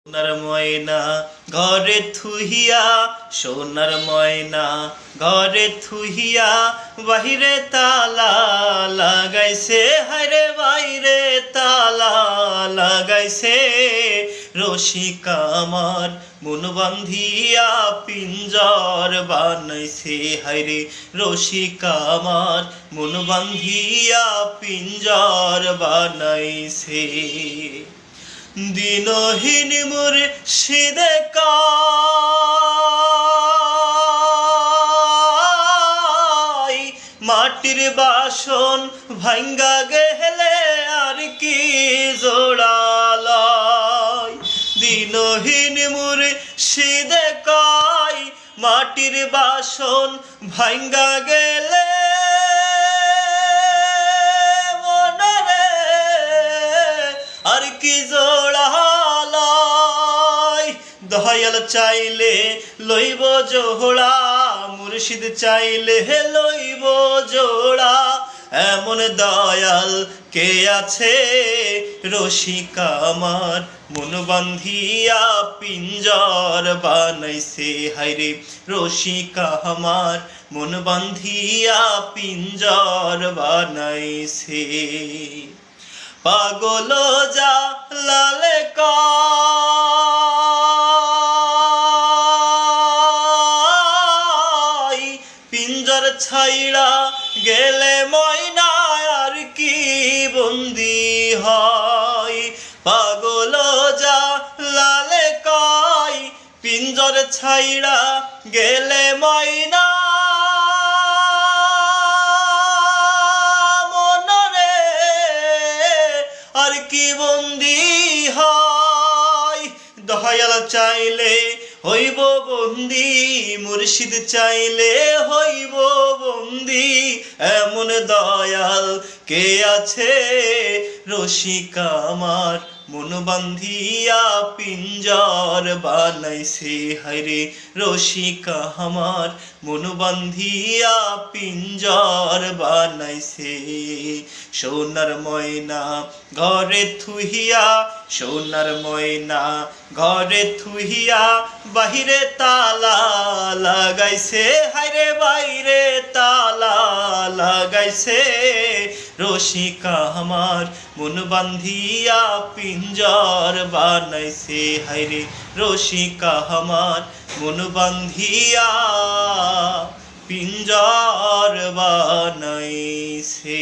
সোনার ময়না ঘরে থুহিয়া, সোনার ময়না ঘরে থুহিয়া, বাহিরে তালা লাগাইছে, হায়রে বাইরে তালা লাগাইছে। রসিকা আমার মন বান্ধিয়া পিঞ্জর বানাইছে, হায়রে রসিকা আমার মন বান্ধিয়া পিঞ্জর বানাইছে। দিনহীন মুর্শিদে কাই, মাটির বাসন ভাঙ্গা গেলে আর কি জোড়ালাই। দিনহীন মুর্শিদে কাই, মাটির বাসন ভাঙ্গা গেলে আর কি জোড়ালাই। দয়াল চাইলে লইব জোড়া, মুর্শিদ চাইলে লইব জোড়া, এমন দয়াল কে আছে। রসিকা আমার মন বান্ধিয়া পিঞ্জর বানাইছে, হায়রে রসিকা আমার মন বান্ধিয়া পিঞ্জর বানাইছে। পাগল জালালে কাই, পিঞ্জর ছাইড়া গেলে ময়না আর কি বন্দি হয়। পাগল জালালে কাই, পিঞ্জর ছাইড়া গেলে ময়না আর কি বন্দি হয়। দয়াল চাইলে হইব বন্দি, মুর্শিদ চাইলে হইব বন্দি, এমন দয়াল কে আছে। রসিকা আমার মন বান্ধিয়া পিঞ্জর বানাইছে, হায়রে রসিকা আমার মন বান্ধিয়া পিঞ্জর বানাইছে। সোনার ময়না ঘরে থুহিয়া, সোনার ময়না ঘরে থুহিয়া, বাহিরে তালা লাগাইছে, হায়রে বাইরে তালা লাগাইছে। রসিকা আমার মন বান্ধিয়া পিঞ্জর বানাইছে, হায়রে রসিকা আমার মন বান্ধিয়া পিঞ্জর বানাইছে।